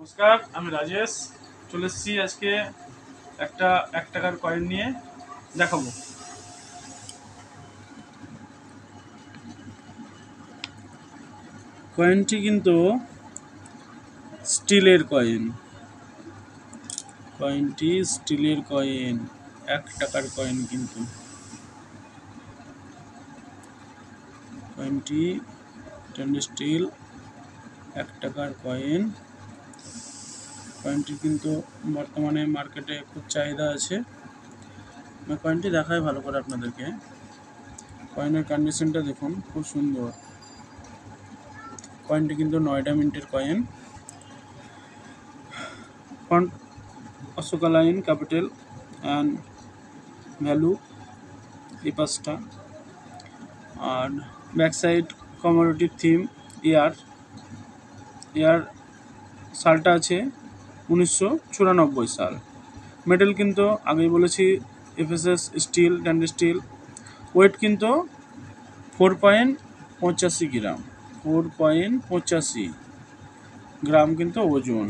নমস্কার, আমি রাজেশ। চলে এসেছি আজকে একটা 1 টাকার কয়েন নিয়ে দেখাবো। কয়েনটি কিন্তু স্টিলের কয়েন। কয়েনটি স্টিলের কয়েন, 1 টাকার কয়েন কিন্তু। কয়েনটি স্টেনলেস স্টিল 1 টাকার কয়েন। কয়েনটি কিন্তু বর্তমানে মার্কেটে খুব চাহিদা আছে। আমি কয়েনটি দেখাই ভালো করে আপনাদেরকে। কয়েনের কন্ডিশনটা দেখুন, খুব সুন্দর। কয়েনটি কিন্তু নয়ডা মিন্টের coin. Front Ashoka lion, capital and value, এই পাঁচটা। আর ব্যাক সাইড কমোডিটিভ থিম, ইয়ার সালটা আছে 1994 সাল। মেডেল কিন্তু আগেই বলেছি FSS steel, stainless steel. Weight কিন্তু 4.85 গ্রাম, 4.85 গ্রাম কিন্তু ওজন।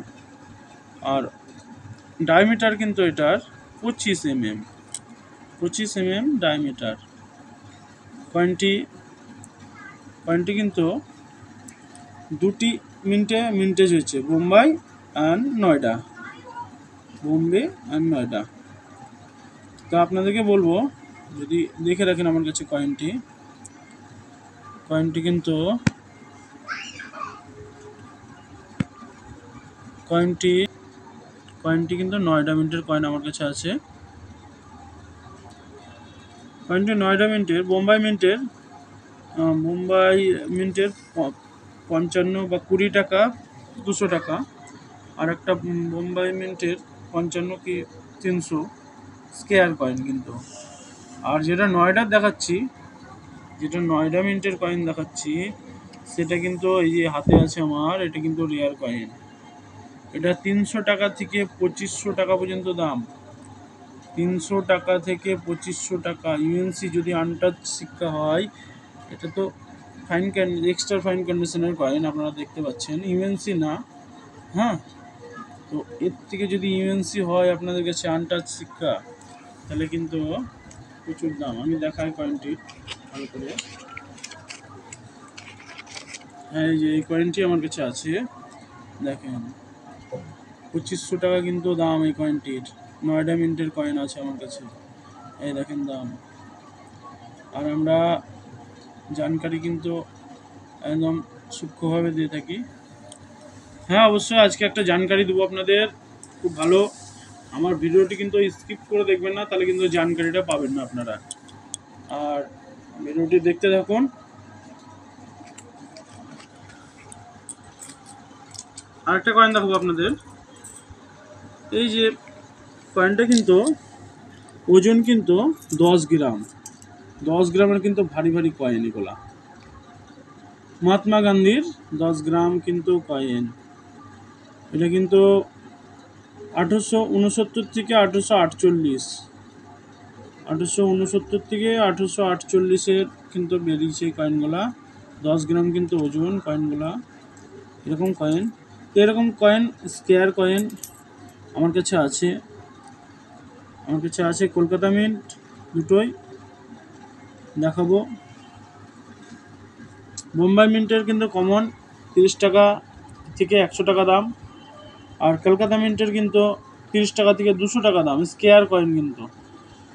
আর ডায়ামিটার কিন্তু এটার 25 mm ডায়ামিটার। কয়েনটি কিন্তু দুটি মিন্টেজ হয়েছে, বোম্বে অ্যান্ড নয়ডা। তো আপনাদেরকে বলবো, যদি দেখে রাখেন আমার কাছে কয়েনটি কিন্তু নয়ডা মিন্টের কয়েন আমার কাছে আছে। কয়েনটি নয়ডা মিন্টের, বোম্বাই মিন্টের 55 বা 20 টাকা 200 টাকা। আর একটা বোম্বাই মিন্টের 55 কি 300 স্কেয়ার কয়েন কিন্তু। আর যেটা নয়ডা মিন্টের কয়েন দেখাচ্ছি, সেটা কিন্তু এই যে হাতে আছে আমার, এটা কিন্তু রেয়ার কয়েন। এটা 300 টাকা থেকে 2500 টাকা পর্যন্ত দাম। 300 টাকা থেকে 2500 টাকা। ইউএনসি যদি আনটাচ সিক্কা হয়, এটা তো এক্সট্রা ফাইন কন্ডিশনের কয়েন, আপনারা দেখতে পাচ্ছেন। ইউএনসি না, হ্যাঁ। তো এর থেকে যদি ইউএনসি হয় আপনাদের কাছে আনটাচ সিক্কা, তাহলে কিন্তু প্রচুর দাম। আমি দেখাই কয়েনটি ভালো করে। হ্যাঁ, এই যে এই কয়েনটি আমার কাছে আছে, দেখেন 2500 টাকা কিন্তু দাম এই কয়েনটির। নয়ডা মিন্টের কয়েন আছে আমার কাছে, এই দেখেন দাম। আর আমরা জানকারি কিন্তু একদম সূক্ষ্মভাবে দিয়ে থাকি। হ্যাঁ, অবশ্যই আজকে একটা জানকারি দেবো আপনাদের, খুব ভালো। আমার ভিডিওটি কিন্তু স্কিপ করে দেখবেন না, তাহলে কিন্তু জানকারিটা পাবেন না আপনারা। আর ভিডিওটি দেখতে থাকুন। আরেকটা কয়েন দেখাবো আপনাদের। এই যে কয়েনটা কিন্তু ওজন কিন্তু 10 গ্রাম, 10 গ্রামের কিন্তু ভারী ভারী কয়েন এগুলা। মহাত্মা গান্ধীর 10 গ্রাম কিন্তু কয়েন। এটা কিন্তু 1869 থেকে 1848, 1869 থেকে 1848-এর কিন্তু বেরিয়েছে এই কয়েনগুলা। 10 গ্রাম কিন্তু ওজন কয়েনগুলা। এরকম কয়েন, স্কেয়ার কয়েন আমার কাছে আছে। কলকাতা মিন্ট দুটোই দেখাবো। বোম্বাই মিন্টের কিন্তু কমন 30 টাকা থেকে 100 টাকা দাম। আর কলকাতা মিন্টের কিন্তু 30 টাকা থেকে 200 টাকা দাম, স্কেয়ার কয়েন কিন্তু।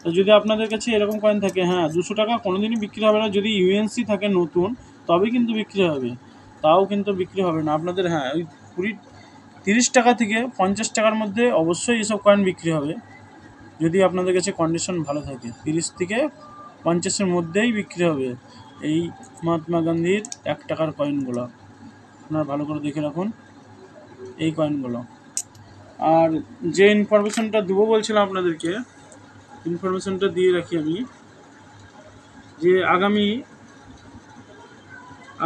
তো যদি আপনাদের কাছে এরকম কয়েন থাকে, হ্যাঁ, 200 টাকা কোনোদিনই বিক্রি হবে না। যদি ইউএনসি থাকে নতুন, তবেই কিন্তু বিক্রি হবে, তাও কিন্তু বিক্রি হবে না আপনাদের। হ্যাঁ, ওই 30 টাকা থেকে 50 টাকার মধ্যে অবশ্যই এসব কয়েন বিক্রি হবে, যদি আপনাদের কাছে কন্ডিশন ভালো থাকে। 30 থেকে 50-এর মধ্যেই বিক্রি হবে এই মহাত্মা গান্ধীর 1 টাকার কয়েনগুলো। আপনারা ভালো করে দেখে রাখুন এই কয়েনগুলো। আর যে ইনফরমেশনটা দেবো বলছিলাম আপনাদেরকে, ইনফরমেশনটা দিয়ে রাখি আমি, যে আগামী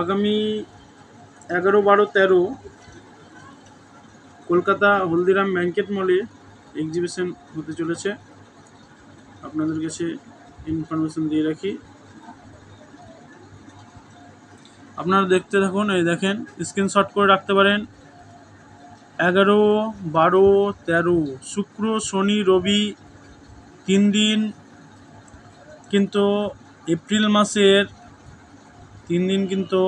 11, 12, 13 কলকাতা হলদিরাম ব্যাংকেট মলে এক্সিবিশন হতে চলেছে। আপনাদের কাছে ইনফরমেশন দিয়ে রাখি, আপনারা দেখতে থাকুন। এই দেখেন, স্ক্রিনশট করে রাখতে পারেন। 11, 12, 13 শুক্র শনি রবি 3 দিন কিন্তু এপ্রিল মাসের 3 দিন কিন্তু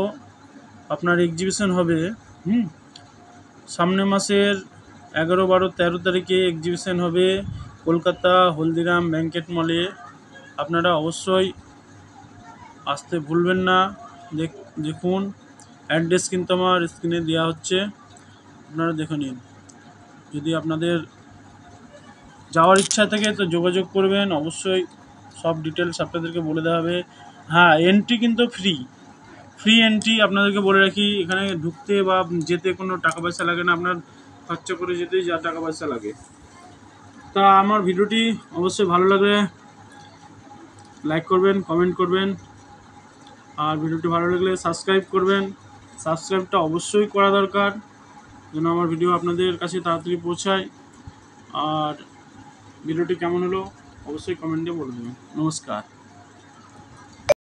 আপনার এক্সিবিশন হবে। সামনের মাসের 11, 12, 13 তারিখে এক্সিবিশন হবে কলকাতা হলদিরাম ব্যাংকেট মলে। আপনারা অবশ্যই আসতে ভুলবেন না। দেখুন অ্যাড্রেস কিন্তু আমার স্ক্রিনে দেওয়া হচ্ছে, আপনারা দেখে নিন। যদি আপনাদের যাওয়ার ইচ্ছা থাকে তো যোগাযোগ করবেন, অবশ্যই সব ডিটেলস আপনাদেরকে বলে দেওয়া হবে। হ্যাঁ, এন্ট্রি কিন্তু ফ্রি এন্ট্রি। আপনাদেরকে বলে রাখি, এখানে ঢুকতে বা যেতে কোনো টাকা পয়সা লাগে না, আপনার খরচা করে যেতেই যা টাকা পয়সা লাগে। তা আমার ভিডিওটি অবশ্যই ভালো লাগলে লাইক করবেন, কমেন্ট করবেন, আর ভিডিওটি ভালো লাগলে সাবস্ক্রাইব করবেন। সাবস্ক্রাইবটা অবশ্যই করা দরকার যেন আমার ভিডিও আপনাদের কাছে তাড়াতাড়ি পৌঁছায়। আর ভিডিওটি কেমন হলো অবশ্যই কমেন্টে বলে দেবেন। নমস্কার।